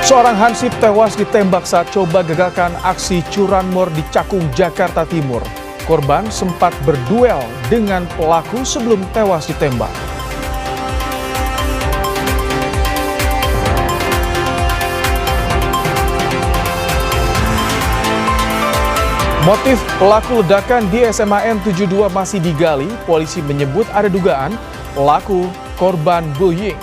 Seorang hansip tewas ditembak saat coba gagalkan aksi curanmor di Cakung, Jakarta Timur. Korban sempat berduel dengan pelaku sebelum tewas ditembak. Motif pelaku ledakan di SMAN 72 masih digali. Polisi menyebut ada dugaan pelaku korban bullying.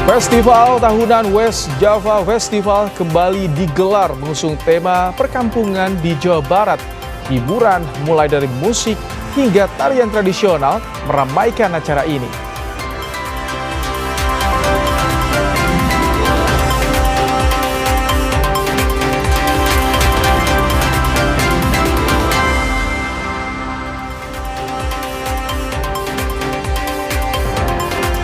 Festival tahunan West Java Festival kembali digelar mengusung tema perkampungan di Jawa Barat. Hiburan mulai dari musik hingga tarian tradisional meramaikan acara ini.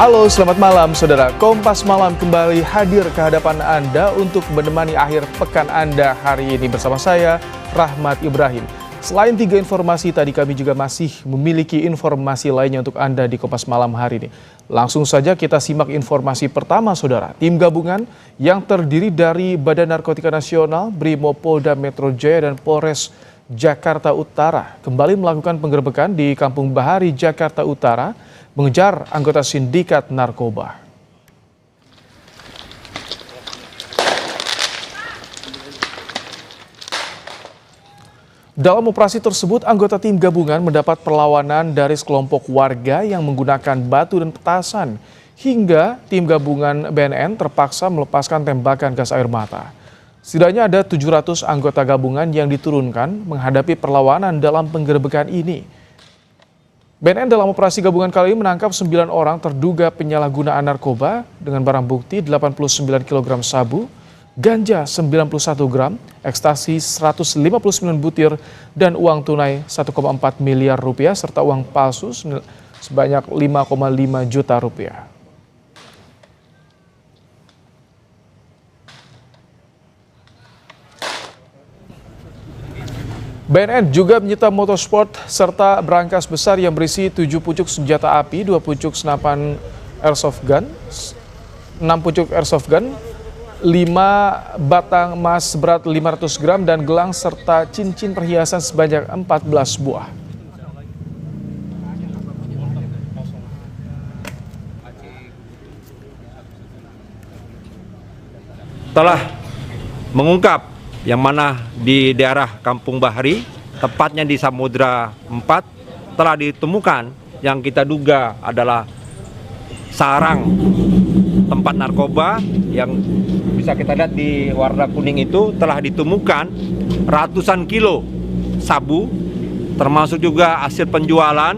Halo, selamat malam saudara. Kompas Malam kembali hadir ke hadapan Anda untuk menemani akhir pekan Anda hari ini bersama saya, Rahmat Ibrahim. Selain 3 informasi tadi, kami juga masih memiliki informasi lainnya untuk Anda di Kompas Malam hari ini. Langsung saja kita simak informasi pertama saudara. Tim gabungan yang terdiri dari Badan Narkotika Nasional, Brimopolda Metro Jaya dan Polres Jakarta Utara kembali melakukan penggerebekan di Kampung Bahari, Jakarta Utara, mengejar anggota sindikat narkoba. Dalam operasi tersebut, anggota tim gabungan mendapat perlawanan dari sekelompok warga yang menggunakan batu dan petasan, hingga tim gabungan BNN terpaksa melepaskan tembakan gas air mata. Setidaknya ada 700 anggota gabungan yang diturunkan menghadapi perlawanan dalam penggerebekan ini. BNN dalam operasi gabungan kali ini menangkap 9 orang terduga penyalahgunaan narkoba dengan barang bukti 89 kg sabu, ganja 91 gram, ekstasi 159 butir, dan uang tunai 1,4 miliar rupiah serta uang palsu sebanyak 5,5 juta rupiah. BNN juga menyita motorsport serta berangkas besar yang berisi 7 pucuk senjata api, 2 pucuk senapan airsoft gun, 6 pucuk airsoft gun, 5 batang emas seberat 500 gram dan gelang serta cincin perhiasan sebanyak 14 buah. Telah mengungkap yang mana di daerah Kampung Bahari, tepatnya di Samudra 4, telah ditemukan yang kita duga adalah sarang tempat narkoba yang bisa kita lihat di warna kuning itu. Telah ditemukan ratusan kilo sabu, termasuk juga hasil penjualan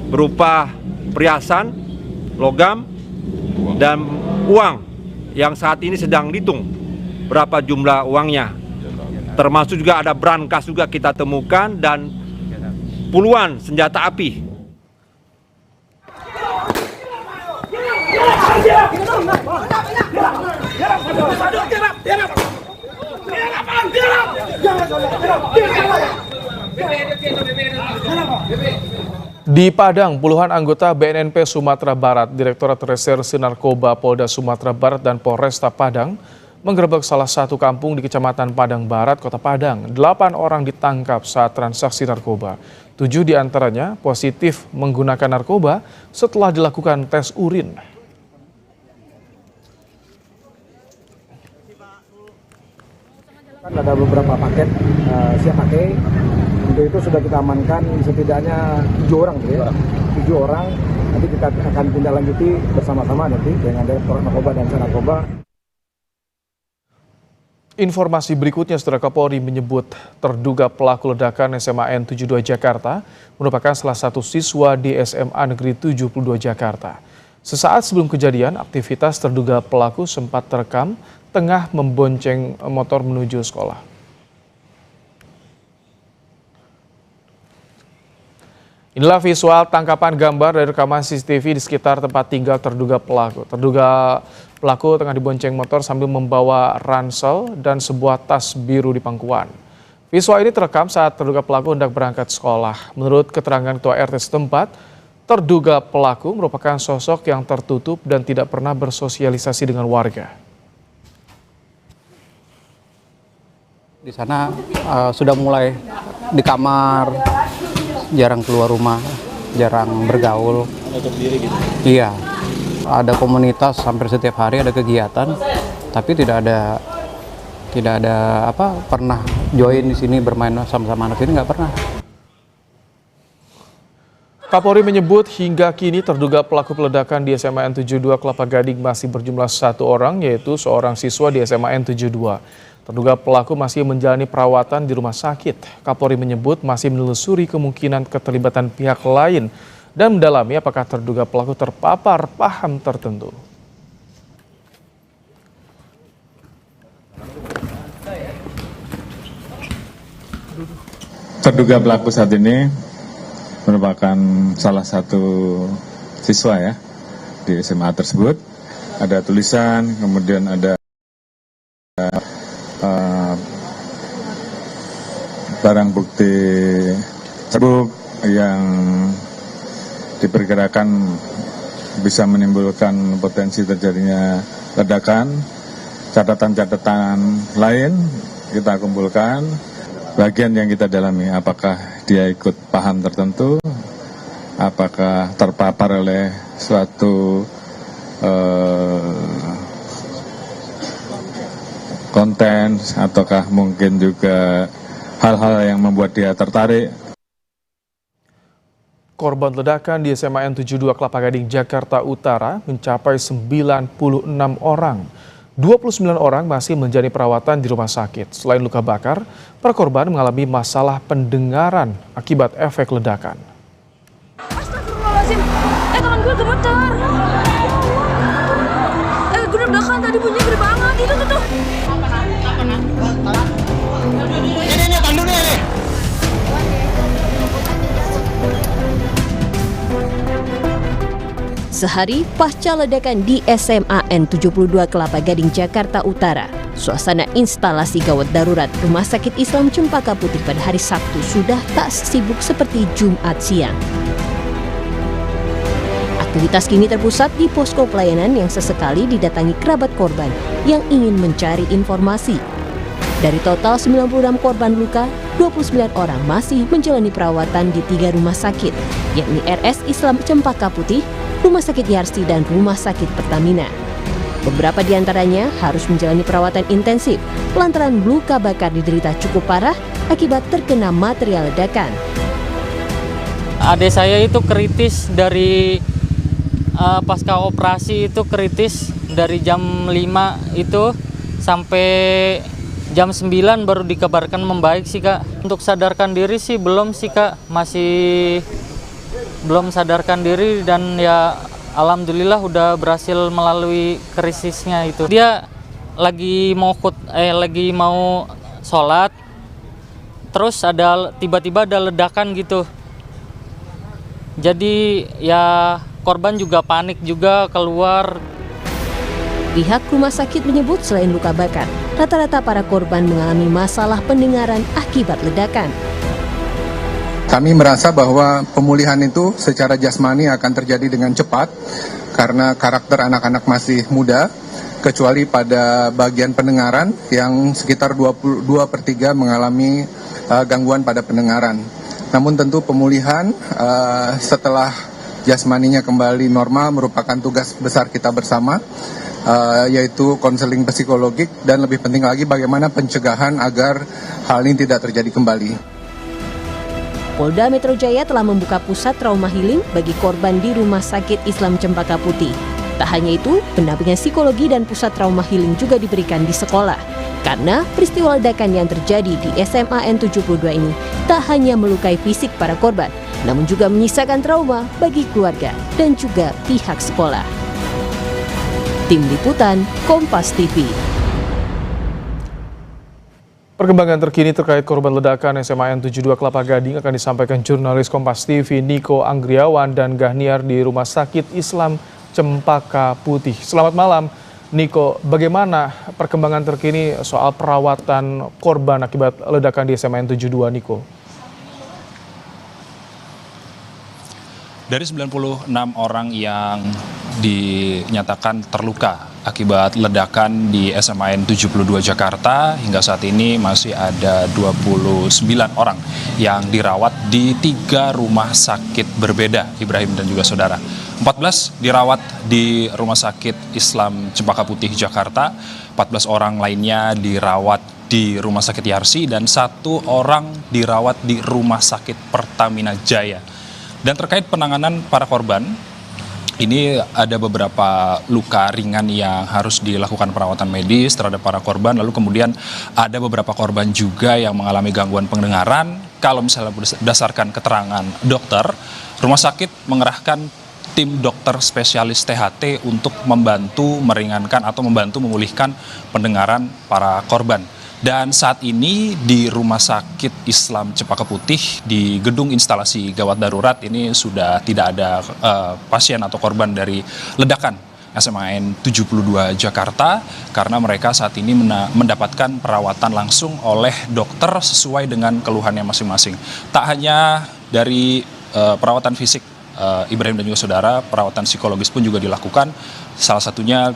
berupa perhiasan, logam, dan uang yang saat ini sedang dihitung berapa jumlah uangnya. Termasuk juga ada brankas juga kita temukan dan puluhan senjata api. Di Padang, puluhan anggota BNNP Sumatera Barat, Direktorat Reserse Narkoba Polda Sumatera Barat dan Polresta Padang menggerebek salah satu kampung di Kecamatan Padang Barat, Kota Padang. 8 orang ditangkap saat transaksi narkoba. 7 diantaranya positif menggunakan narkoba setelah dilakukan tes urin. Ada beberapa paket siap pakai. Untuk itu sudah kita amankan setidaknya 7 orang, ya. 7 orang. Nanti kita akan tindak lanjuti bersama-sama nanti dengan Direktorat Narkoba dan Narkoba. Informasi berikutnya, Saudara, Kapolri menyebut terduga pelaku ledakan SMAN 72 Jakarta merupakan salah satu siswa di SMA Negeri 72 Jakarta. Sesaat sebelum kejadian, aktivitas terduga pelaku sempat terekam tengah membonceng motor menuju sekolah. Inilah visual tangkapan gambar dari rekaman CCTV di sekitar tempat tinggal terduga pelaku. Terduga pelaku tengah dibonceng motor sambil membawa ransel dan sebuah tas biru di pangkuan. Visual ini terekam saat terduga pelaku hendak berangkat sekolah. Menurut keterangan Ketua RT setempat, terduga pelaku merupakan sosok yang tertutup dan tidak pernah bersosialisasi dengan warga. Di sana sudah mulai di kamar, jarang keluar rumah, jarang bergaul. Menutup diri gitu? Iya, ada komunitas hampir setiap hari ada kegiatan, tapi tidak ada pernah join di sini bermain sama-sama anak ini, nggak pernah. Kapolri menyebut hingga kini terduga pelaku peledakan di SMA N72 Kelapa Gading masih berjumlah 1 orang, yaitu seorang siswa di SMA N72. Terduga pelaku masih menjalani perawatan di rumah sakit. Kapolri menyebut masih menelusuri kemungkinan keterlibatan pihak lain dan mendalami apakah terduga pelaku terpapar paham tertentu. Terduga pelaku saat ini merupakan salah satu siswa ya di SMA tersebut. Ada tulisan, kemudian ada barang bukti sabuk yang diperkirakan bisa menimbulkan potensi terjadinya ledakan. Catatan-catatan lain kita kumpulkan. Bagian yang kita dalami, apakah dia ikut paham tertentu, apakah terpapar oleh suatu konten, ataukah mungkin juga hal-hal yang membuat dia tertarik. Korban ledakan di SMA N72 Kelapa Gading, Jakarta Utara mencapai 96 orang. 29 orang masih menjalani perawatan di rumah sakit. Selain luka bakar, para korban mengalami masalah pendengaran akibat efek ledakan. Astagfirullahaladzim, tangan gue gemeter. Gue ledakan tadi bunyinya gede banget, itu tuh. Ini, tandu nih. Sehari pasca ledakan di SMA N72 Kelapa Gading, Jakarta Utara, suasana instalasi gawat darurat Rumah Sakit Islam Cempaka Putih pada hari Sabtu sudah tak sibuk seperti Jumat siang. Aktivitas kini terpusat di posko pelayanan yang sesekali didatangi kerabat korban yang ingin mencari informasi. Dari total 96 korban luka, 29 orang masih menjalani perawatan di 3 rumah sakit, yakni RS Islam Cempaka Putih, Rumah Sakit Yarsi, dan Rumah Sakit Pertamina. Beberapa di antaranya harus menjalani perawatan intensif lantaran luka bakar diderita cukup parah akibat terkena material ledakan. Adik saya itu kritis dari pasca operasi itu kritis dari jam 5 itu sampai jam 9 baru dikabarkan membaik sih Kak. Untuk sadarkan diri sih belum sih Kak, masih belum sadarkan diri dan ya alhamdulillah udah berhasil melalui krisisnya itu. Dia lagi mau sholat, terus tiba-tiba ada ledakan gitu. Jadi ya korban juga panik juga keluar. Pihak rumah sakit menyebut selain luka bakar, rata-rata para korban mengalami masalah pendengaran akibat ledakan. Kami merasa bahwa pemulihan itu secara jasmani akan terjadi dengan cepat karena karakter anak-anak masih muda, kecuali pada bagian pendengaran yang sekitar 2/3 mengalami gangguan pada pendengaran. Namun tentu pemulihan setelah jasmaninya kembali normal merupakan tugas besar kita bersama, yaitu konseling psikologik dan lebih penting lagi bagaimana pencegahan agar hal ini tidak terjadi kembali. Polda Metro Jaya telah membuka pusat trauma healing bagi korban di Rumah Sakit Islam Cempaka Putih. Tak hanya itu, pendampingan psikologi dan pusat trauma healing juga diberikan di sekolah. Karena peristiwa ledakan yang terjadi di SMA N72 ini tak hanya melukai fisik para korban, namun juga menyisakan trauma bagi keluarga dan juga pihak sekolah. Tim Liputan, Kompas TV. Perkembangan terkini terkait korban ledakan SMA N72 Kelapa Gading akan disampaikan jurnalis Kompas TV Niko Anggriawan dan Gahniar di Rumah Sakit Islam Cempaka Putih. Selamat malam, Niko, bagaimana perkembangan terkini soal perawatan korban akibat ledakan di SMA N 72, Niko? Dari 96 orang yang dinyatakan terluka akibat ledakan di SMA N 72 Jakarta, hingga saat ini masih ada 29 orang yang dirawat di 3 rumah sakit berbeda, Ibrahim dan juga saudara. 14 dirawat di Rumah Sakit Islam Cempaka Putih Jakarta, 14 orang lainnya dirawat di Rumah Sakit Yarsi, dan 1 orang dirawat di Rumah Sakit Pertamina Jaya. Dan terkait penanganan para korban, ini ada beberapa luka ringan yang harus dilakukan perawatan medis terhadap para korban. Lalu kemudian ada beberapa korban juga yang mengalami gangguan pendengaran. Kalau misalnya berdasarkan keterangan dokter, rumah sakit mengerahkan tim dokter spesialis THT untuk membantu meringankan atau membantu memulihkan pendengaran para korban. Dan saat ini di Rumah Sakit Islam Cempaka Putih di gedung instalasi gawat darurat ini sudah tidak ada pasien atau korban dari ledakan SMA N 72 Jakarta, karena mereka saat ini mendapatkan perawatan langsung oleh dokter sesuai dengan keluhannya masing-masing. Tak hanya dari perawatan fisik, Ibrahim dan juga saudara, perawatan psikologis pun juga dilakukan, salah satunya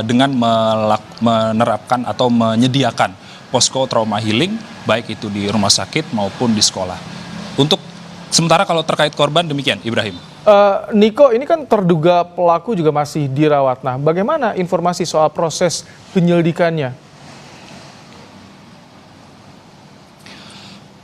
dengan menerapkan atau menyediakan posko trauma healing, baik itu di rumah sakit maupun di sekolah. Untuk sementara kalau terkait korban demikian, Ibrahim. Niko, ini kan terduga pelaku juga masih dirawat. Nah, bagaimana informasi soal proses penyelidikannya?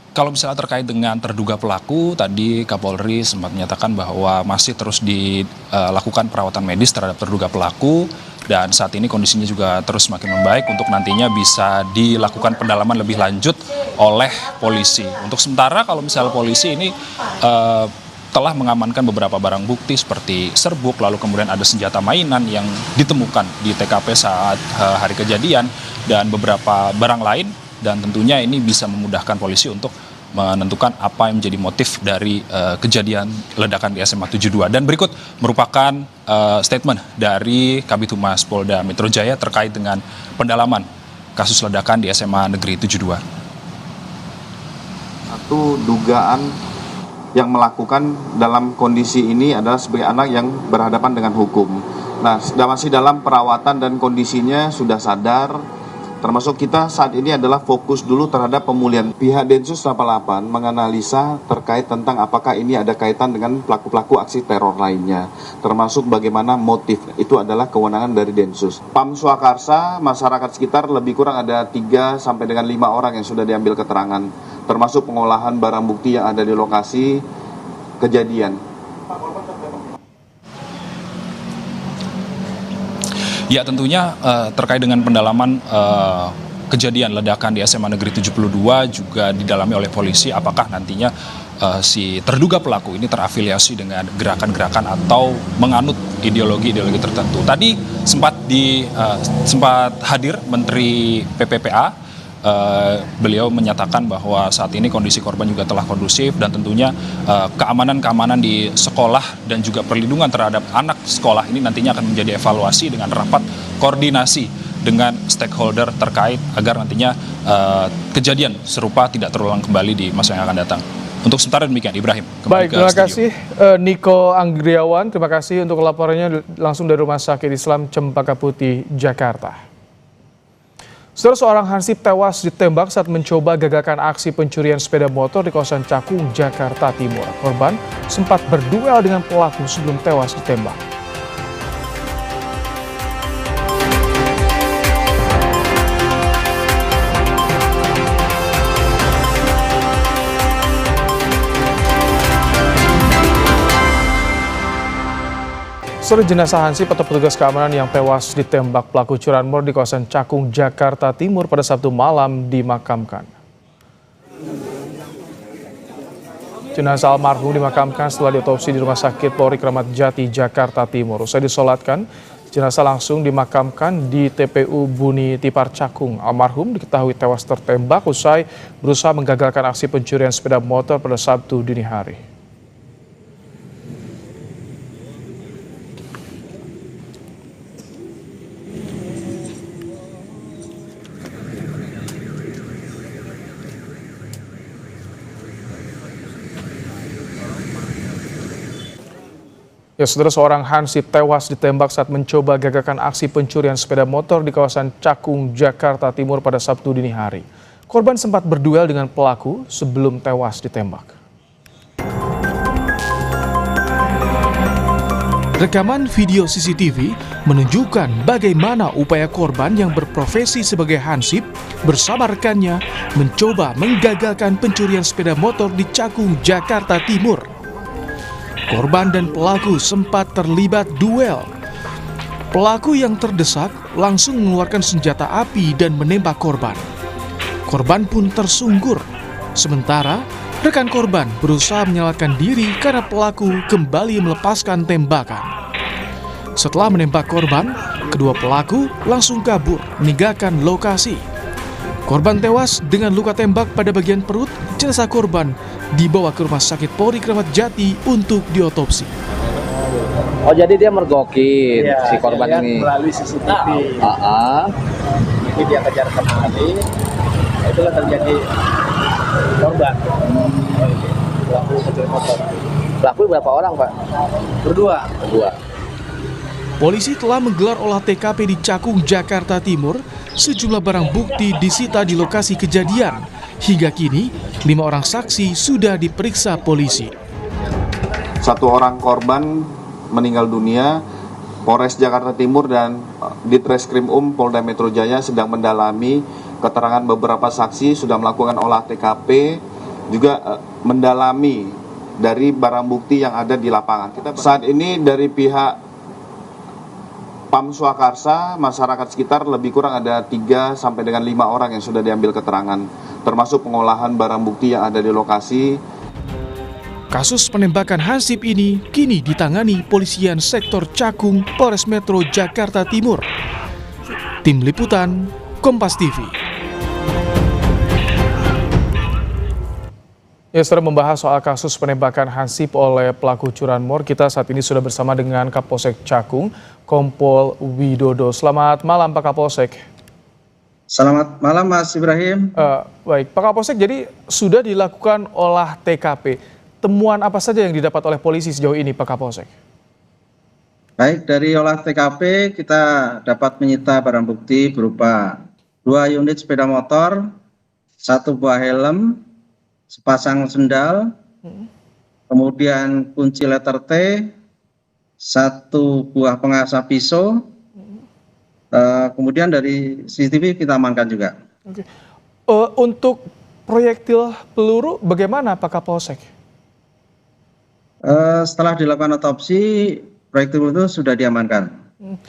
Kalau misalnya terkait dengan terduga pelaku, tadi Kapolri sempat menyatakan bahwa masih terus dilakukan perawatan medis terhadap terduga pelaku, dan saat ini kondisinya juga terus semakin membaik untuk nantinya bisa dilakukan pendalaman lebih lanjut oleh polisi. Untuk sementara kalau misalnya polisi ini telah mengamankan beberapa barang bukti seperti serbuk, lalu kemudian ada senjata mainan yang ditemukan di TKP saat hari kejadian, dan beberapa barang lain, dan tentunya ini bisa memudahkan polisi untuk menentukan apa yang menjadi motif dari kejadian ledakan di SMA 72. Dan berikut merupakan statement dari Kabid Humas Polda Metro Jaya terkait dengan pendalaman kasus ledakan di SMA Negeri 72. Satu dugaan yang melakukan dalam kondisi ini adalah sebagai anak yang berhadapan dengan hukum. Nah, masih dalam perawatan dan kondisinya sudah sadar. Termasuk kita saat ini adalah fokus dulu terhadap pemulihan. Pihak Densus 88 menganalisa terkait tentang apakah ini ada kaitan dengan pelaku-pelaku aksi teror lainnya. Termasuk bagaimana motif, itu adalah kewenangan dari Densus. Pam Swakarsa, masyarakat sekitar lebih kurang ada 3 sampai dengan 5 orang yang sudah diambil keterangan. Termasuk pengolahan barang bukti yang ada di lokasi kejadian. Ya, tentunya terkait dengan pendalaman kejadian ledakan di SMA Negeri 72 juga didalami oleh polisi, apakah nantinya si terduga pelaku ini terafiliasi dengan gerakan-gerakan atau menganut ideologi-ideologi tertentu. Tadi sempat hadir Menteri PPPA. Beliau menyatakan bahwa saat ini kondisi korban juga telah kondusif, dan tentunya keamanan di sekolah dan juga perlindungan terhadap anak sekolah ini nantinya akan menjadi evaluasi dengan rapat koordinasi dengan stakeholder terkait agar nantinya kejadian serupa tidak terulang kembali di masa yang akan datang. Untuk sementara demikian, Ibrahim. Baik, terima kasih Niko Anggriawan, terima kasih untuk laporannya langsung dari Rumah Sakit Islam Cempaka Putih, Jakarta. Seorang hansip tewas ditembak saat mencoba gagalkan aksi pencurian sepeda motor di kawasan Cakung, Jakarta Timur. Korban sempat berduel dengan pelaku sebelum tewas ditembak. Jenazah hansip atau petugas keamanan yang tewas ditembak pelaku curanmor di kawasan Cakung, Jakarta Timur pada Sabtu malam dimakamkan. Jenazah almarhum dimakamkan setelah diotopsi di Rumah Sakit Polri Kramat Jati, Jakarta Timur. Usai disolatkan, jenazah langsung dimakamkan di TPU Buni Tipar Cakung. Almarhum diketahui tewas tertembak usai berusaha menggagalkan aksi pencurian sepeda motor pada Sabtu dini hari. Ya, saudara, seorang hansip tewas ditembak saat mencoba gagalkan aksi pencurian sepeda motor di kawasan Cakung, Jakarta Timur pada Sabtu dini hari. Korban sempat berduel dengan pelaku sebelum tewas ditembak. Rekaman video CCTV menunjukkan bagaimana upaya korban yang berprofesi sebagai hansip bersama rekannya mencoba menggagalkan pencurian sepeda motor di Cakung, Jakarta Timur. Korban dan pelaku sempat terlibat duel. Pelaku yang terdesak langsung mengeluarkan senjata api dan menembak korban. Korban pun tersungkur. Sementara rekan korban berusaha menyelamatkan diri karena pelaku kembali melepaskan tembakan. Setelah menembak korban, kedua pelaku langsung kabur meninggalkan lokasi. Korban tewas dengan luka tembak pada bagian perut. Jenazah korban dibawa ke Rumah Sakit Polri Kramat Jati untuk diotopsi. Oh, jadi dia mergokin si korban ini melalui CCTV. Jadi dia kejar kembali. Itulah terjadi korban. Pelaku pencuri motor. Pelaku berapa orang, Pak? Berdua. Polisi telah menggelar olah TKP di Cakung, Jakarta Timur. Sejumlah barang bukti disita di lokasi kejadian. Hingga kini, 5 orang saksi sudah diperiksa polisi. 1 orang korban meninggal dunia. Polres Jakarta Timur dan Ditreskrim Polda Metro Jaya sedang mendalami keterangan beberapa saksi, sudah melakukan olah TKP, juga mendalami dari barang bukti yang ada di lapangan. Saat ini dari pihak Pam Swakarsa, masyarakat sekitar lebih kurang ada 3 sampai dengan 5 orang yang sudah diambil keterangan, termasuk pengolahan barang bukti yang ada di lokasi. Kasus penembakan hansip ini kini ditangani Polisian Sektor Cakung, Polres Metro Jakarta Timur. Tim Liputan, Kompas TV. Ya, setelah membahas soal kasus penembakan hansip oleh pelaku curanmor, kita saat ini sudah bersama dengan Kapolsek Cakung, Kompol Widodo. Selamat malam, Pak Kapolsek. Selamat malam, Mas Ibrahim. Baik, Pak Kapolsek, jadi sudah dilakukan olah TKP. Temuan apa saja yang didapat oleh polisi sejauh ini, Pak Kapolsek? Baik, dari olah TKP kita dapat menyita barang bukti berupa 2 unit sepeda motor, 1 buah helm, sepasang sendal, kemudian kunci letter T, 1 buah pengasah pisau, kemudian dari CCTV kita amankan juga. Oke. Untuk proyektil peluru bagaimana, Pak Kapolsek? Setelah dilakukan otopsi, proyektil itu sudah diamankan.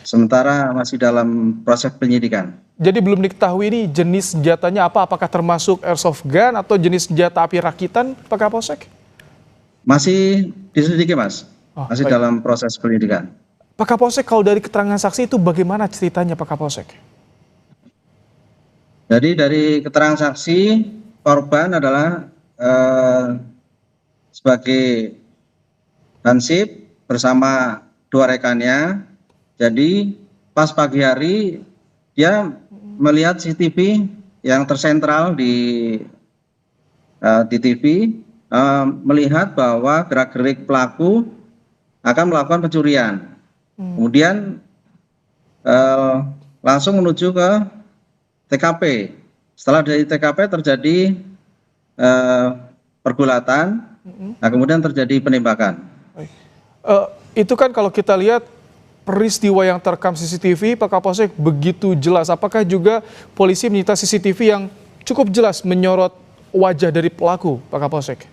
Sementara masih dalam proses penyidikan. Jadi belum diketahui ini jenis senjatanya apa? Apakah termasuk airsoft gun atau jenis senjata api rakitan, Pak Kapolsek? Masih diselidiki, Mas. Masih baik. dalam proses penyidikan. Pak Kapolsek, kalau dari keterangan saksi itu bagaimana ceritanya, Pak Kapolsek? Jadi dari keterangan saksi, korban adalah sebagai hansip bersama 2 rekannya. Jadi pas pagi hari dia melihat CCTV yang tersentral di TV, melihat bahwa gerak-gerik pelaku akan melakukan pencurian. Kemudian langsung menuju ke TKP. Setelah dari TKP terjadi pergulatan, nah kemudian terjadi penembakan. Itu kan kalau kita lihat peristiwa yang terekam CCTV, Pak Kapolsek, begitu jelas. Apakah juga polisi menyita CCTV yang cukup jelas menyorot wajah dari pelaku, Pak Kapolsek?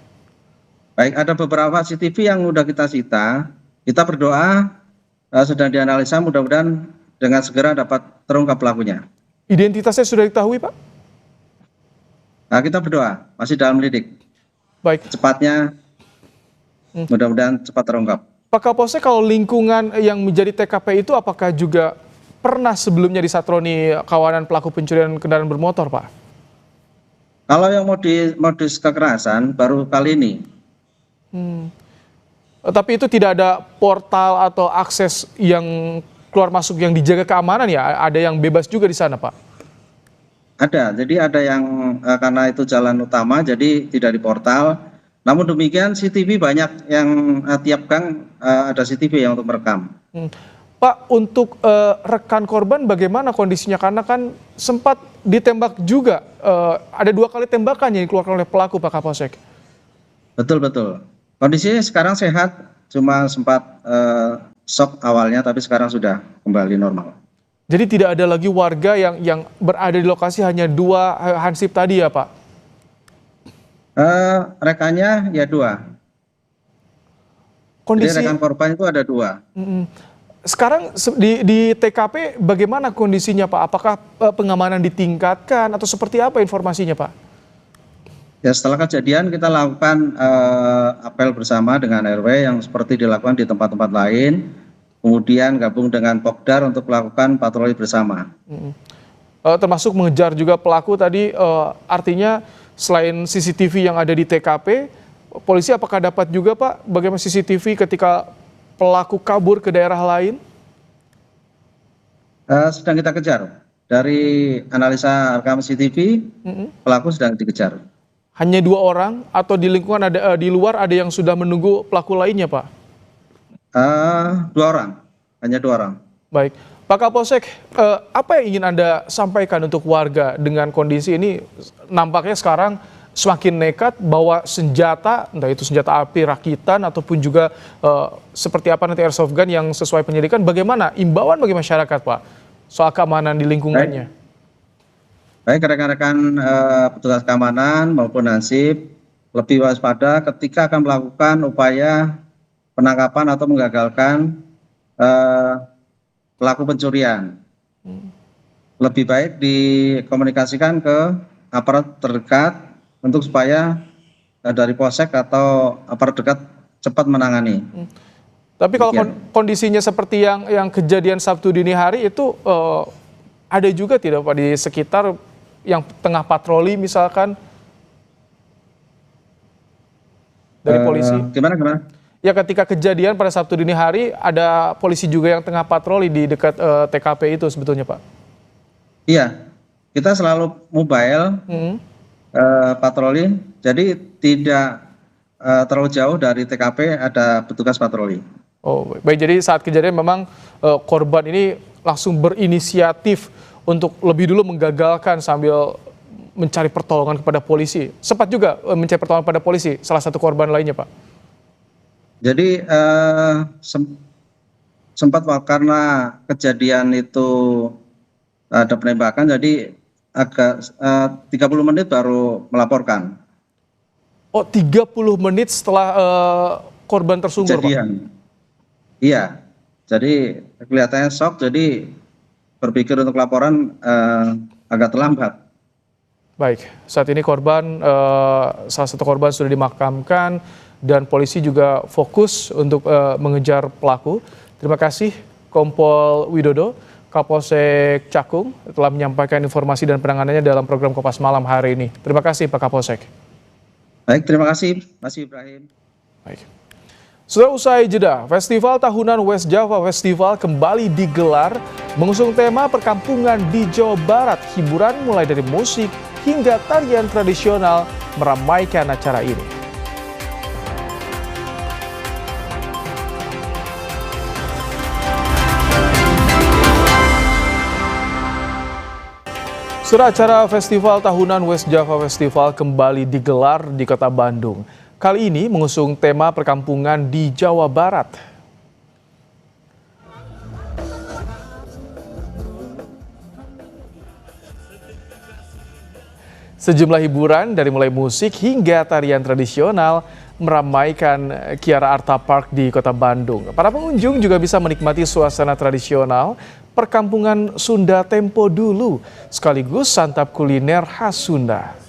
Baik, ada beberapa CCTV yang sudah kita sita. Kita berdoa sedang dianalisa, mudah-mudahan dengan segera dapat terungkap pelakunya. Identitasnya sudah diketahui, Pak? Nah, kita berdoa, masih dalam lidik. Baik. Cepatnya, mudah-mudahan cepat terungkap. Pak Kapolsek, kalau lingkungan yang menjadi TKP itu apakah juga pernah sebelumnya disatroni kawanan pelaku pencurian kendaraan bermotor, Pak? Kalau yang modus kekerasan baru kali ini. Tapi itu tidak ada portal atau akses yang keluar masuk yang dijaga keamanan ya? Ada yang bebas juga di sana, Pak? Ada, jadi ada yang karena itu jalan utama, jadi tidak di portal. Namun demikian CCTV banyak yang tiap gang ada CCTV yang untuk merekam. Pak, untuk rekan korban bagaimana kondisinya? Karena kan sempat ditembak juga, ada 2 kali tembakan yang dikeluarkan oleh pelaku, Pak Kapolsek. Betul. Kondisinya sekarang sehat, cuma sempat shock awalnya, tapi sekarang sudah kembali normal. Jadi tidak ada lagi warga yang berada di lokasi, hanya 2 hansip tadi ya Pak? Rekannya ya 2. Jadi rekan korban itu ada 2. Sekarang di TKP bagaimana kondisinya Pak? Apakah pengamanan ditingkatkan atau seperti apa informasinya Pak? Ya, setelah kejadian kita lakukan apel bersama dengan RW yang seperti dilakukan di tempat-tempat lain. Kemudian gabung dengan Pokdar untuk melakukan patroli bersama. Termasuk mengejar juga pelaku tadi, artinya selain CCTV yang ada di TKP, polisi apakah dapat juga Pak bagaimana CCTV ketika pelaku kabur ke daerah lain? Sedang kita kejar. Dari analisa rekaman CCTV, pelaku sedang dikejar. Hanya 2 orang atau di lingkungan ada di luar ada yang sudah menunggu pelaku lainnya Pak? 2 orang, hanya 2 orang. Baik, Pak Kapolsek, apa yang ingin Anda sampaikan untuk warga dengan kondisi ini? Nampaknya sekarang semakin nekat bawa senjata, entah itu senjata api rakitan ataupun juga seperti apa nanti airsoft gun yang sesuai penyelidikan. Bagaimana imbauan bagi masyarakat Pak soal keamanan di lingkungannya? Baik rekan-rekan petugas keamanan maupun hansip lebih waspada ketika akan melakukan upaya penangkapan atau menggagalkan pelaku pencurian. Lebih baik dikomunikasikan ke aparat terdekat untuk supaya dari polsek atau aparat dekat cepat menangani. Tapi kalau kondisinya seperti yang kejadian Sabtu dini hari itu ada juga tidak Pak di sekitar yang tengah patroli misalkan dari polisi? Gimana? Ya ketika kejadian pada Sabtu dini hari ada polisi juga yang tengah patroli di dekat TKP itu sebetulnya Pak? Iya, kita selalu mobile patroli, jadi tidak terlalu jauh dari TKP ada petugas patroli. Oh baik, jadi saat kejadian memang korban ini langsung berinisiatif untuk lebih dulu menggagalkan sambil mencari pertolongan kepada polisi. Sempat juga mencari pertolongan kepada polisi, salah satu korban lainnya Pak? Jadi sempat karena kejadian itu ada penembakan, jadi agak 30 menit baru melaporkan. Oh 30 menit setelah korban tersungkur kejadian. Pak? Iya, jadi kelihatannya shock, jadi berpikir untuk laporan agak terlambat. Baik, saat ini korban, salah satu korban sudah dimakamkan dan polisi juga fokus untuk mengejar pelaku. Terima kasih Kompol Widodo, Kapolsek Cakung telah menyampaikan informasi dan penanganannya dalam program Kompas Malam hari ini. Terima kasih Pak Kapolsek. Baik, terima kasih Mas Ibrahim. Baik. Sudah usai jeda, Festival Tahunan West Java Festival kembali digelar mengusung tema perkampungan di Jawa Barat. Hiburan mulai dari musik hingga tarian tradisional meramaikan acara ini. Sudah acara Festival Tahunan West Java Festival kembali digelar di Kota Bandung. Kali ini mengusung tema perkampungan di Jawa Barat. Sejumlah hiburan dari mulai musik hingga tarian tradisional meramaikan Kiara Arta Park di Kota Bandung. Para pengunjung juga bisa menikmati suasana tradisional perkampungan Sunda tempo dulu, sekaligus santap kuliner khas Sunda.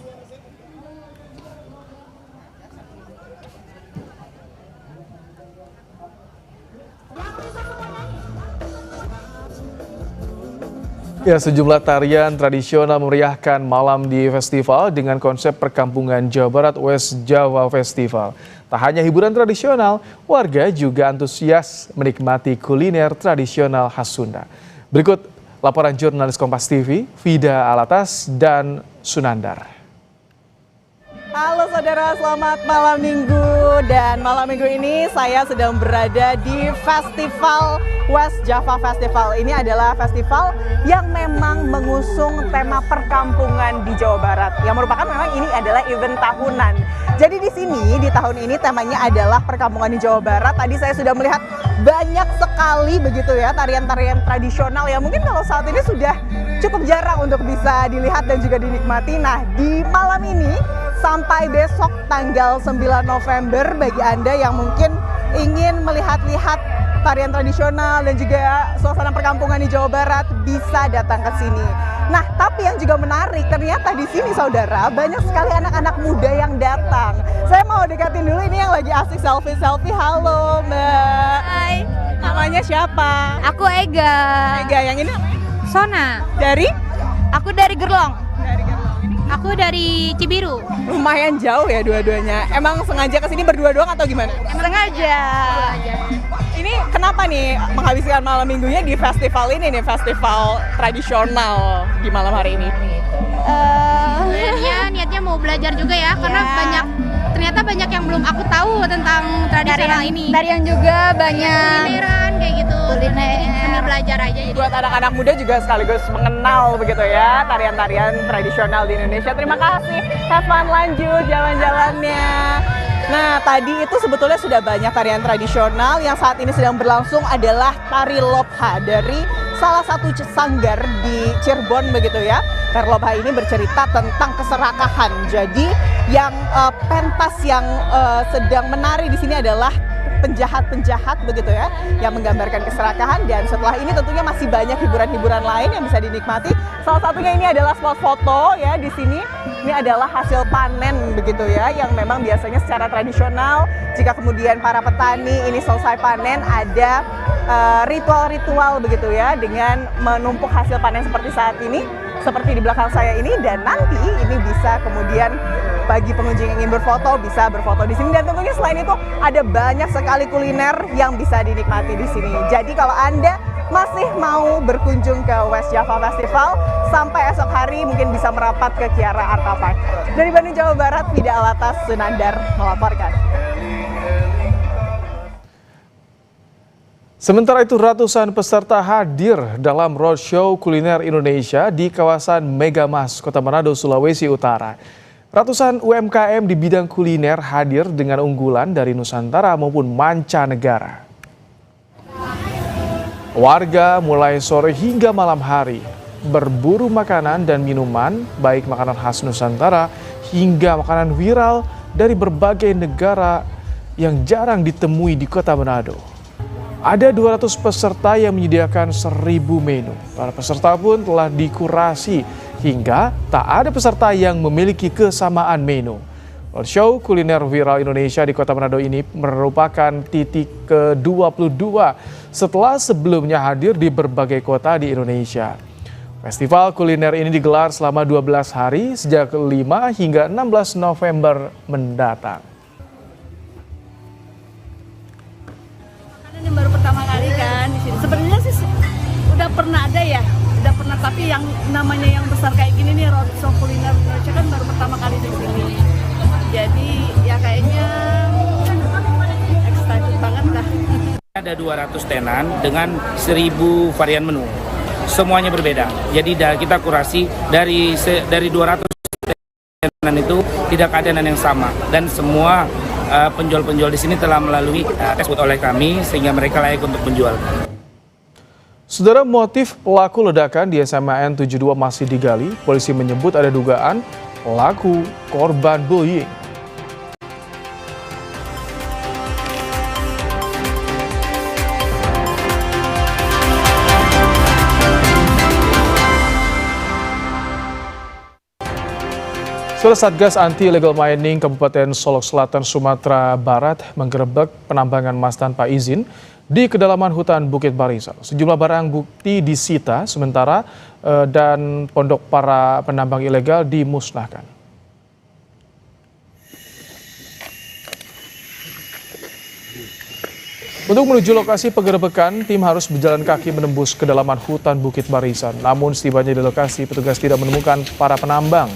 Ya, sejumlah tarian tradisional memeriahkan malam di festival dengan konsep perkampungan Jawa Barat West Java Festival. Tak hanya hiburan tradisional, warga juga antusias menikmati kuliner tradisional khas Sunda. Berikut laporan jurnalis Kompas TV, Vida Alatas dan Sunandar. Halo saudara, selamat malam minggu. Dan malam minggu ini saya sedang berada di Festival West Java Festival. Ini adalah festival yang memang mengusung tema perkampungan di Jawa Barat, yang merupakan memang ini adalah event tahunan. Jadi di sini di tahun ini temanya adalah perkampungan di Jawa Barat. Tadi saya sudah melihat banyak sekali begitu ya tarian-tarian tradisional yang mungkin kalau saat ini sudah cukup jarang untuk bisa dilihat dan juga dinikmati. Nah, di malam ini sampai besok tanggal 9 November bagi Anda yang mungkin ingin melihat-lihat tarian tradisional dan juga suasana perkampungan di Jawa Barat bisa datang ke sini. Nah, tapi yang juga menarik ternyata di sini saudara banyak sekali anak-anak muda yang datang. Saya mau dekatin dulu ini yang lagi asik selfie-selfie. Halo Mbak. Hai. Namanya siapa? Aku Ega. Ega, yang ini namanya? Sona. Dari? Aku dari Gerlong. Dari Gerlong. Aku dari Cibiru. Lumayan jauh ya dua-duanya. Emang sengaja kesini berdua doang atau gimana? Sengaja. Ini kenapa nih menghabiskan malam minggunya di festival ini nih, festival tradisional di malam hari ini? Niatnya mau belajar juga ya, karena ternyata banyak yang belum aku tahu tentang tradisional ini. Tarian juga banyak. Kulineran kayak gitu. Jadi sambil belajar aja. Buat anak-anak muda juga sekaligus mengenal begitu ya tarian-tarian tradisional di Indonesia. Terima kasih. Have fun, lanjut jalan-jalannya. Nah, tadi itu sebetulnya sudah banyak tarian tradisional. Yang saat ini sedang berlangsung adalah tari lopha dari salah satu sanggar di Cirebon begitu ya. Tari lopha ini bercerita tentang keserakahan. Jadi yang pentas yang sedang menari di sini adalah penjahat-penjahat begitu ya, yang menggambarkan keserakahan. Dan setelah ini tentunya masih banyak hiburan-hiburan lain yang bisa dinikmati. Salah satunya ini adalah spot foto ya di sini. Ini adalah hasil panen begitu ya, yang memang biasanya secara tradisional jika kemudian para petani ini selesai panen ada ritual-ritual begitu ya dengan menumpuk hasil panen seperti saat ini, seperti di belakang saya ini. Dan nanti ini bisa kemudian bagi pengunjung yang ingin berfoto bisa berfoto di sini. Dan tentunya selain itu ada banyak sekali kuliner yang bisa dinikmati di sini. Jadi kalau Anda masih mau berkunjung ke West Java Festival, sampai esok hari mungkin bisa merapat ke Kiara Art Park. Dari Bandung, Jawa Barat, Fida Alatas Sunandar melaporkan. Sementara itu ratusan peserta hadir dalam roadshow kuliner Indonesia di kawasan Megamas, Kota Manado, Sulawesi Utara. Ratusan UMKM di bidang kuliner hadir dengan unggulan dari Nusantara maupun mancanegara. Warga mulai sore hingga malam hari berburu makanan dan minuman, baik makanan khas Nusantara hingga makanan viral dari berbagai negara yang jarang ditemui di Kota Manado. Ada 200 peserta yang menyediakan 1000 menu. Para peserta pun telah dikurasi hingga tak ada peserta yang memiliki kesamaan menu. Roadshow kuliner viral Indonesia di Kota Manado ini merupakan titik ke-22 setelah sebelumnya hadir di berbagai kota di Indonesia. Festival kuliner ini digelar selama 12 hari sejak 5 hingga 16 November mendatang. Ini baru pertama kali kan di sini. Sebenarnya sih udah pernah ada ya, udah pernah, tapi yang namanya yang besar kayak gini nih, roadshow kuliner Indonesia kan baru pertama kali di sini. Jadi ya kayaknya excited banget lah. Ada 200 tenan dengan 1000 varian menu. Semuanya berbeda. Jadi kita kurasi dari 200 tenan itu tidak ada tenan yang sama, dan semua penjual-penjual di sini telah melalui tes oleh kami sehingga mereka layak untuk menjual. Saudara, motif pelaku ledakan di SMAN 72 masih digali. Polisi menyebut ada dugaan pelaku korban bullying. Saudara, Satgas Anti Illegal Mining Kabupaten Solok Selatan, Sumatera Barat menggerebek penambangan emas tanpa izin di kedalaman hutan Bukit Barisan. Sejumlah barang bukti disita sementara dan pondok para penambang ilegal dimusnahkan. Untuk menuju lokasi penggerebekan, tim harus berjalan kaki menembus kedalaman hutan Bukit Barisan. Namun setibanya di lokasi, petugas tidak menemukan para penambang.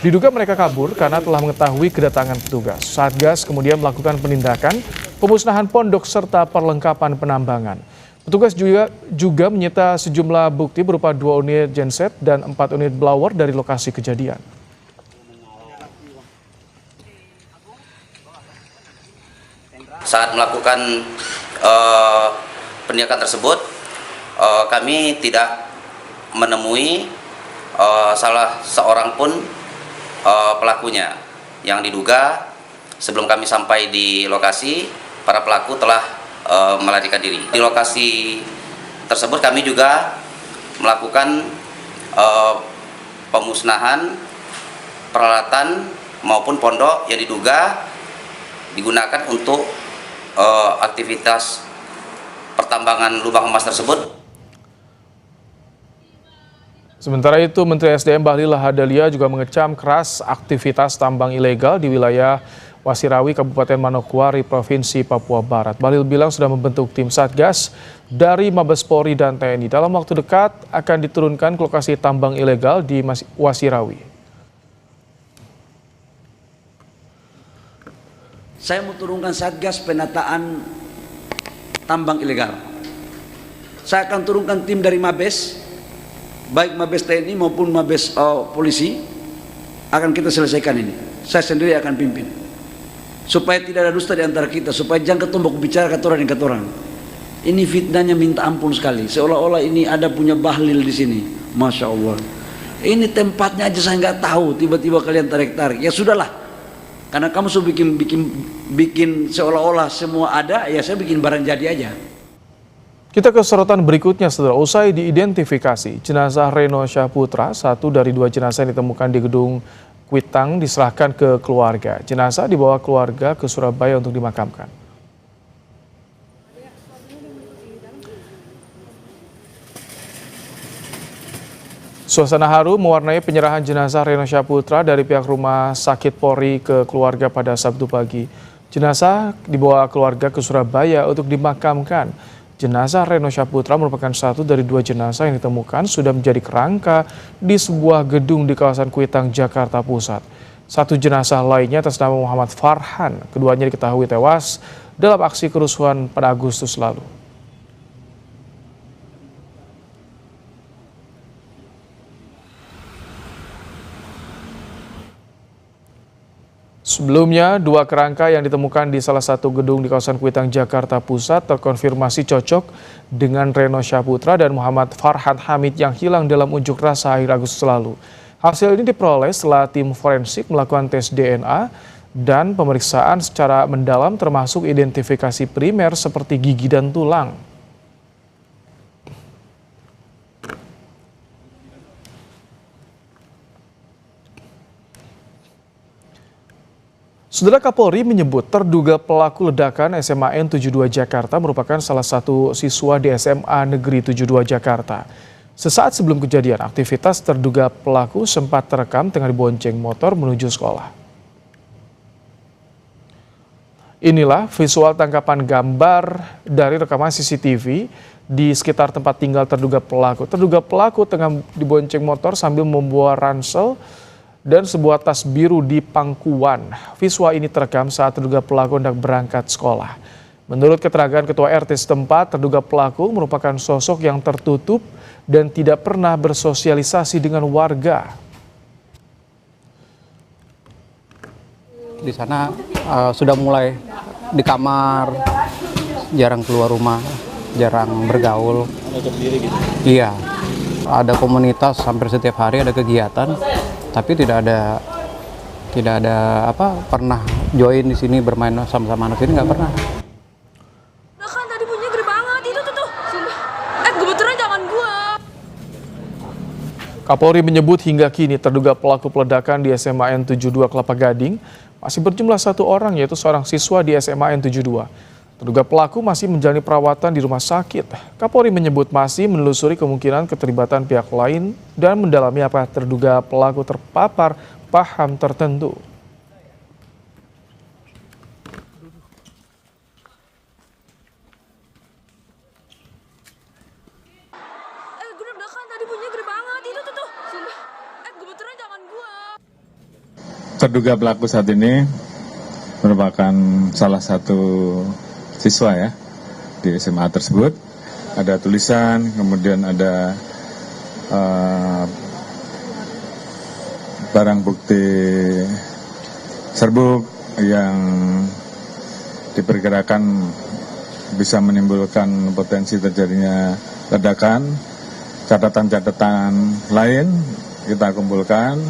Diduga mereka kabur karena telah mengetahui kedatangan petugas. Satgas kemudian melakukan penindakan, pemusnahan pondok serta perlengkapan penambangan. Petugas juga menyita sejumlah bukti berupa 2 unit genset dan 4 unit blower dari lokasi kejadian. Saat melakukan penindakan tersebut, kami tidak menemui salah seorang pun pelakunya yang diduga. Sebelum kami sampai di lokasi, para pelaku telah melarikan diri. Di lokasi tersebut kami juga melakukan pemusnahan peralatan maupun pondok yang diduga digunakan untuk aktivitas pertambangan lubang emas tersebut. Sementara itu, Menteri SDM Bahlil Lahadalia juga mengecam keras aktivitas tambang ilegal di wilayah Wasirawi, Kabupaten Manokwari, Provinsi Papua Barat. Bahlil bilang sudah membentuk tim Satgas dari Mabes Polri dan TNI. Dalam waktu dekat akan diturunkan ke lokasi tambang ilegal di Wasirawi. Saya mau turunkan Satgas penataan tambang ilegal. Saya akan turunkan tim dari Mabes, baik Mabes TNI maupun Mabes Polisi, akan kita selesaikan ini. Saya sendiri akan pimpin. Supaya tidak ada dusta di antara kita, supaya jangan ketombok bicara katoran dan katoran. Ini fitnahnya minta ampun sekali, seolah-olah ini ada punya Bahlil di sini. Masya Allah. Ini tempatnya aja saya nggak tahu, tiba-tiba kalian tarik-tarik. Ya sudahlah, karena kamu sudah bikin seolah-olah semua ada, ya saya bikin barang jadi aja. Kita ke sorotan berikutnya, saudara. Usai diidentifikasi, jenazah Reno Syahputra, satu dari 2 jenazah yang ditemukan di gedung Kuitang, diserahkan ke keluarga. Jenazah dibawa keluarga ke Surabaya untuk dimakamkan. Suasana haru mewarnai penyerahan jenazah Reno Syahputra dari pihak Rumah Sakit Polri ke keluarga pada Sabtu pagi. Jenazah dibawa keluarga ke Surabaya untuk dimakamkan. Jenazah Reno Syahputra merupakan satu dari 2 jenazah yang ditemukan sudah menjadi kerangka di sebuah gedung di kawasan Kuitang, Jakarta Pusat. 1 jenazah lainnya atas nama Muhammad Farhan. Keduanya diketahui tewas dalam aksi kerusuhan pada Agustus lalu. Sebelumnya, 2 kerangka yang ditemukan di salah satu gedung di kawasan Kuitang, Jakarta Pusat terkonfirmasi cocok dengan Reno Syahputra dan Muhammad Farhan Hamid yang hilang dalam unjuk rasa akhir Agustus lalu. Hasil ini diperoleh setelah tim forensik melakukan tes DNA dan pemeriksaan secara mendalam termasuk identifikasi primer seperti gigi dan tulang. Saudara, Kapolri menyebut terduga pelaku ledakan SMAN 72 Jakarta merupakan salah satu siswa di SMA Negeri 72 Jakarta. Sesaat sebelum kejadian, aktivitas terduga pelaku sempat terekam tengah dibonceng motor menuju sekolah. Inilah visual tangkapan gambar dari rekaman CCTV di sekitar tempat tinggal terduga pelaku. Terduga pelaku tengah dibonceng motor sambil membawa ransel dan sebuah tas biru di pangkuan. Visual ini terekam saat terduga pelaku hendak berangkat sekolah. Menurut keterangan Ketua RT setempat, terduga pelaku merupakan sosok yang tertutup dan tidak pernah bersosialisasi dengan warga. Di sana sudah mulai di kamar, jarang keluar rumah, jarang bergaul. Iya, ada komunitas hampir setiap hari ada kegiatan. Tapi tidak ada pernah join di sini bermain sama-sama anak ini, nggak pernah. Nah kan tadi bunyinya gede banget itu tuh. Sumpah. Kebetulan jangan gua. Kapolri menyebut hingga kini terduga pelaku peledakan di SMAN 72 Kelapa Gading masih berjumlah 1 orang, yaitu seorang siswa di SMAN 72. Terduga pelaku masih menjalani perawatan di rumah sakit. Kapolri menyebut masih menelusuri kemungkinan keterlibatan pihak lain dan mendalami apakah terduga pelaku terpapar paham tertentu. Gue deg-degan tadi bunyinya gede banget itu tuh. Sumpah. Kebetulan jangan gua. Terduga pelaku saat ini merupakan salah satu siswa ya di SMA tersebut. Ada tulisan, kemudian ada barang bukti serbuk yang diperkirakan bisa menimbulkan potensi terjadinya ledakan. Catatan-catatan lain kita kumpulkan.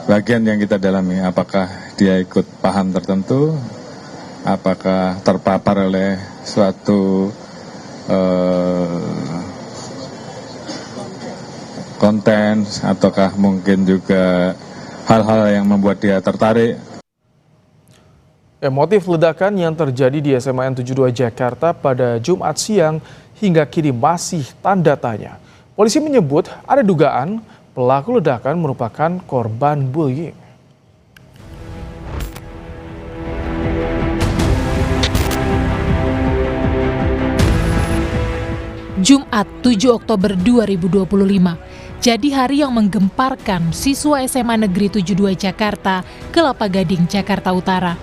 Bagian yang kita dalami, apakah dia ikut paham tertentu, apakah terpapar oleh suatu konten, ataukah mungkin juga hal-hal yang membuat dia tertarik. Motif ledakan yang terjadi di SMA N 72 Jakarta pada Jumat siang hingga kini masih tanda tanya. Polisi menyebut ada dugaan pelaku ledakan merupakan korban bullying. Jumat 7 Oktober 2025, jadi hari yang menggemparkan siswa SMA Negeri 72 Jakarta, Kelapa Gading, Jakarta Utara.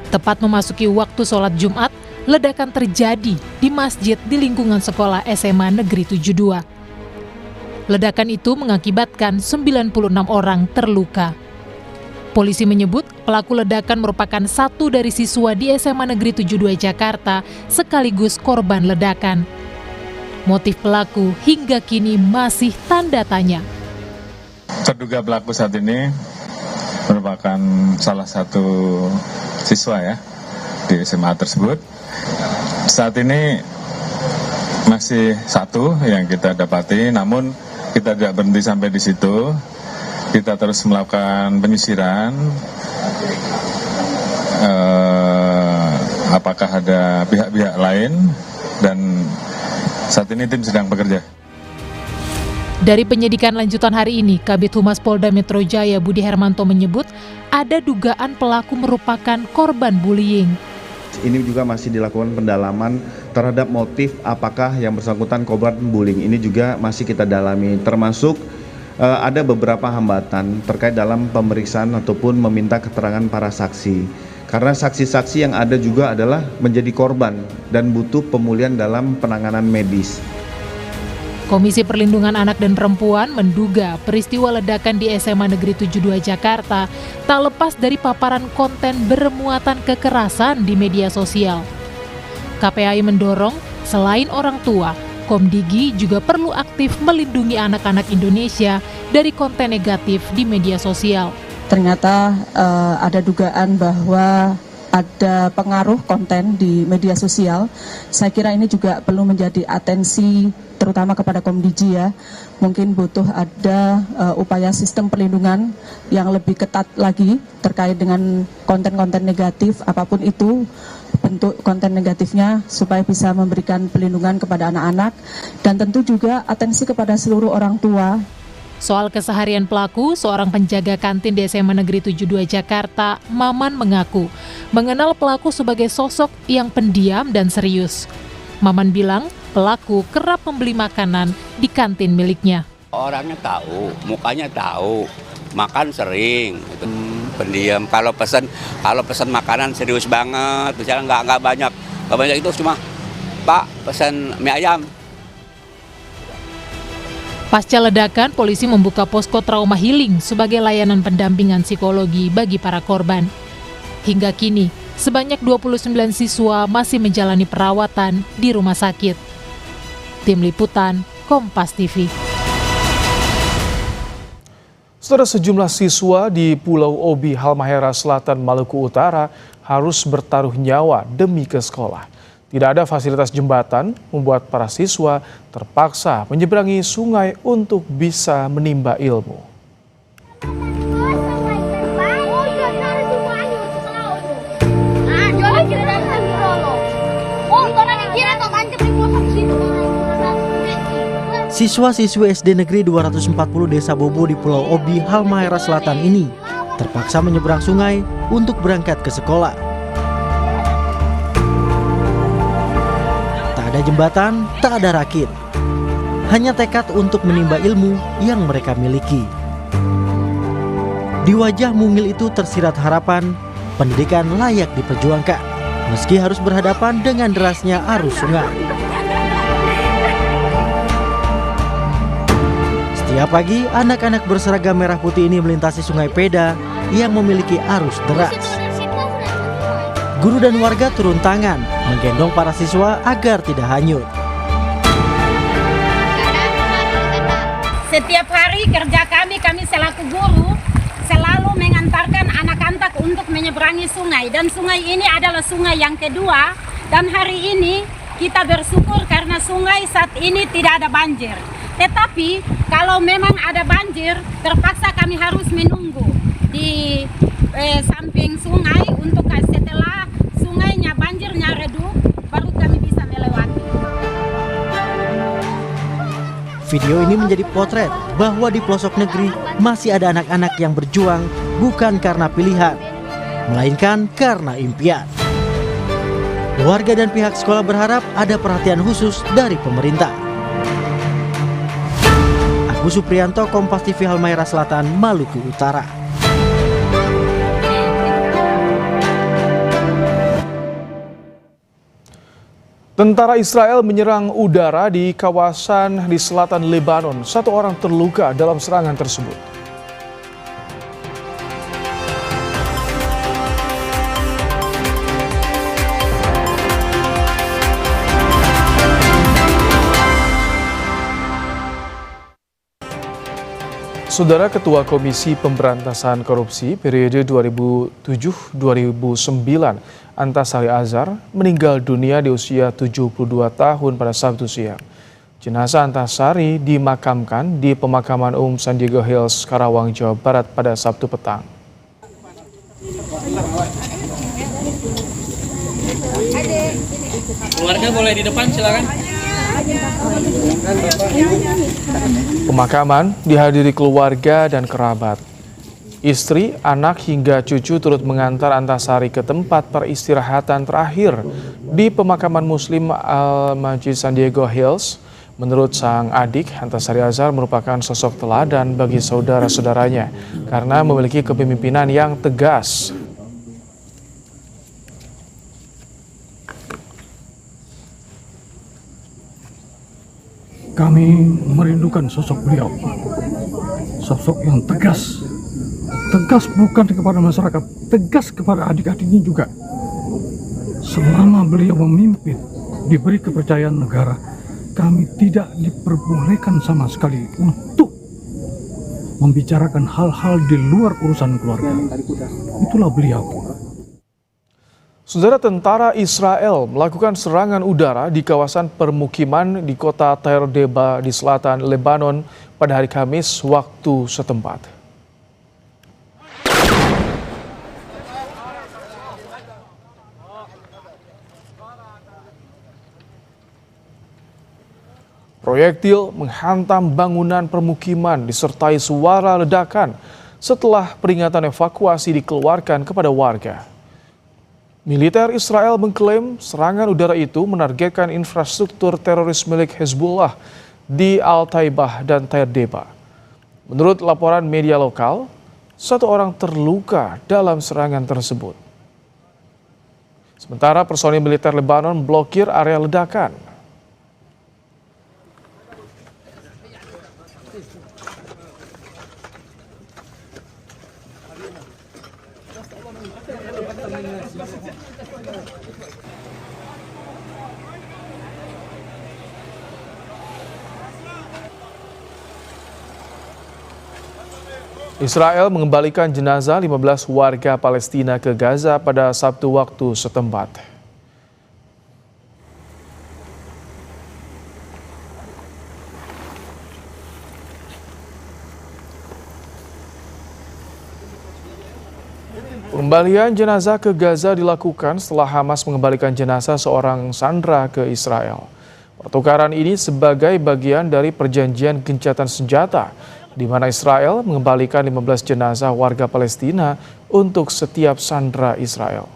Tepat memasuki waktu sholat Jumat, ledakan terjadi di masjid di lingkungan sekolah SMA Negeri 72. Ledakan itu mengakibatkan 96 orang terluka. Polisi menyebut pelaku ledakan merupakan satu dari siswa di SMA Negeri 72 Jakarta sekaligus korban ledakan. Motif pelaku hingga kini masih tanda tanya. Terduga pelaku saat ini merupakan salah satu siswa ya di SMA tersebut. Saat ini masih satu yang kita dapati, namun kita tidak berhenti sampai di situ. Kita terus melakukan penyisiran. Apakah ada pihak-pihak lain, dan saat ini tim sedang bekerja. Dari penyidikan lanjutan hari ini, Kabid Humas Polda Metro Jaya Budi Hermanto menyebut ada dugaan pelaku merupakan korban bullying. Ini juga masih dilakukan pendalaman terhadap motif apakah yang bersangkutan korban bullying. Ini juga masih kita dalami, termasuk ada beberapa hambatan terkait dalam pemeriksaan ataupun meminta keterangan para saksi. Karena saksi-saksi yang ada juga adalah menjadi korban dan butuh pemulihan dalam penanganan medis. Komisi Perlindungan Anak dan Perempuan menduga peristiwa ledakan di SMA Negeri 72 Jakarta tak lepas dari paparan konten bermuatan kekerasan di media sosial. KPAI mendorong selain orang tua, Komdigi juga perlu aktif melindungi anak-anak Indonesia dari konten negatif di media sosial. Ternyata ada dugaan bahwa ada pengaruh konten di media sosial. Saya kira ini juga perlu menjadi atensi terutama kepada Komdigi ya. Mungkin butuh ada upaya sistem perlindungan yang lebih ketat lagi terkait dengan konten-konten negatif apapun itu bentuk konten negatifnya, supaya bisa memberikan perlindungan kepada anak-anak, dan tentu juga atensi kepada seluruh orang tua. Soal keseharian pelaku, seorang penjaga kantin di SMA Negeri 72 Jakarta, Maman, mengaku mengenal pelaku sebagai sosok yang pendiam dan serius. Maman bilang pelaku kerap membeli makanan di kantin miliknya. Orangnya tahu, mukanya tahu, makan sering, itu pendiam. Kalau pesan makanan serius banget, misalnya nggak banyak itu cuma Pak pesan mie ayam. Pasca ledakan, polisi membuka posko trauma healing sebagai layanan pendampingan psikologi bagi para korban. Hingga kini, sebanyak 29 siswa masih menjalani perawatan di rumah sakit. Tim Liputan, Kompas TV. Saudara, sejumlah siswa di Pulau Obi, Halmahera Selatan, Maluku Utara harus bertaruh nyawa demi ke sekolah. Tidak ada fasilitas jembatan, membuat para siswa terpaksa menyeberangi sungai untuk bisa menimba ilmu. Siswa-siswi SD Negeri 240 Desa Bobo di Pulau Obi, Halmahera Selatan ini terpaksa menyeberang sungai untuk berangkat ke sekolah. Tak ada jembatan, tak ada rakit. Hanya tekad untuk menimba ilmu yang mereka miliki. Di wajah mungil itu tersirat harapan pendidikan layak diperjuangkan, meski harus berhadapan dengan derasnya arus sungai. Setiap pagi, anak-anak berseragam merah putih ini melintasi Sungai Peda yang memiliki arus deras. Guru dan warga turun tangan, menggendong para siswa agar tidak hanyut. Setiap hari kerja kami selaku guru selalu mengantarkan anak-anak untuk menyeberangi sungai. Dan sungai ini adalah sungai yang kedua. Dan hari ini kita bersyukur karena sungai saat ini tidak ada banjir. Tetapi kalau memang ada banjir, terpaksa kami harus menunggu di samping sungai untuk setelah sungainya banjirnya redup, baru kami bisa melewati. Video ini menjadi potret bahwa di pelosok negeri masih ada anak-anak yang berjuang bukan karena pilihan, melainkan karena impian. Warga dan pihak sekolah berharap ada perhatian khusus dari pemerintah. Agus Supriyanto, Kompas TV, Halmahera Selatan, Maluku Utara. Tentara Israel menyerang udara di kawasan di selatan Lebanon. 1 orang terluka dalam serangan tersebut. Saudara Ketua Komisi Pemberantasan Korupsi periode 2007-2009, Antasari Azhar, meninggal dunia di usia 72 tahun pada Sabtu siang. Jenazah Antasari dimakamkan di Pemakaman Umum San Diego Hills, Karawang, Jawa Barat pada Sabtu petang. Keluarga boleh di depan, silakan. Pemakaman dihadiri keluarga dan kerabat. Istri, anak hingga cucu turut mengantar Antasari ke tempat peristirahatan terakhir di Pemakaman Muslim Al-Majid San Diego Hills. Menurut sang adik, Antasari Azhar merupakan sosok teladan bagi saudara-saudaranya karena memiliki kepemimpinan yang tegas. Kami merindukan sosok beliau, sosok yang tegas bukan kepada masyarakat, tegas kepada adik-adiknya juga. Selama beliau memimpin, diberi kepercayaan negara, kami tidak diperbolehkan sama sekali untuk membicarakan hal-hal di luar urusan keluarga. Itulah beliau. Saudara, tentara Israel melakukan serangan udara di kawasan permukiman di kota Tell Deba di selatan Lebanon pada hari Kamis waktu setempat. Proyektil menghantam bangunan permukiman disertai suara ledakan setelah peringatan evakuasi dikeluarkan kepada warga. Militer Israel mengklaim serangan udara itu menargetkan infrastruktur teroris milik Hezbollah di Al-Taibah dan Tell Deba. Menurut laporan media lokal, 1 orang terluka dalam serangan tersebut. Sementara personil militer Lebanon blokir area ledakan. Israel mengembalikan jenazah 15 warga Palestina ke Gaza pada Sabtu waktu setempat. Pengembalian jenazah ke Gaza dilakukan setelah Hamas mengembalikan jenazah seorang sandera ke Israel. Pertukaran ini sebagai bagian dari perjanjian gencatan senjata, di mana Israel mengembalikan 15 jenazah warga Palestina untuk setiap sandera Israel.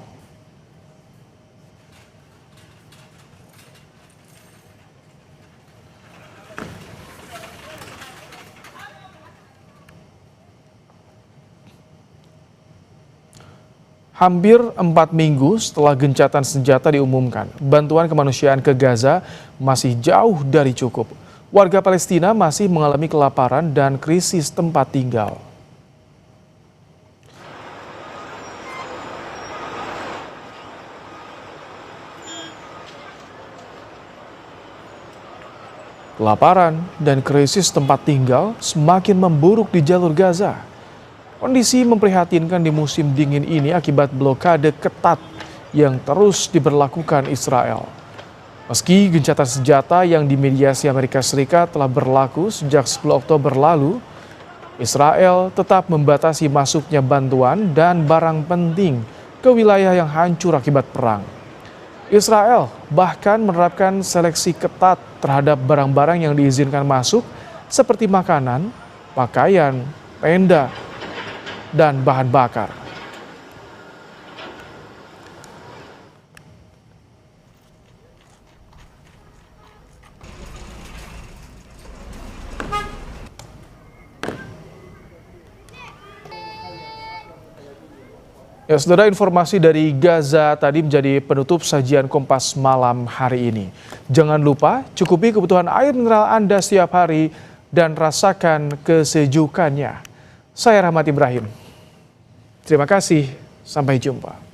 Hampir 4 minggu setelah gencatan senjata diumumkan, bantuan kemanusiaan ke Gaza masih jauh dari cukup. Warga Palestina masih mengalami kelaparan dan krisis tempat tinggal. Kelaparan dan krisis tempat tinggal semakin memburuk di jalur Gaza. Kondisi memprihatinkan di musim dingin ini akibat blokade ketat yang terus diberlakukan Israel. Meski gencatan senjata yang dimediasi Amerika Serikat telah berlaku sejak 10 Oktober lalu, Israel tetap membatasi masuknya bantuan dan barang penting ke wilayah yang hancur akibat perang. Israel bahkan menerapkan seleksi ketat terhadap barang-barang yang diizinkan masuk seperti makanan, pakaian, tenda, dan bahan bakar. Ya, saudara, informasi dari Gaza tadi menjadi penutup sajian Kompas malam hari ini. Jangan lupa cukupi kebutuhan air mineral Anda setiap hari dan rasakan kesejukannya. Saya Rahmat Ibrahim. Terima kasih, sampai jumpa.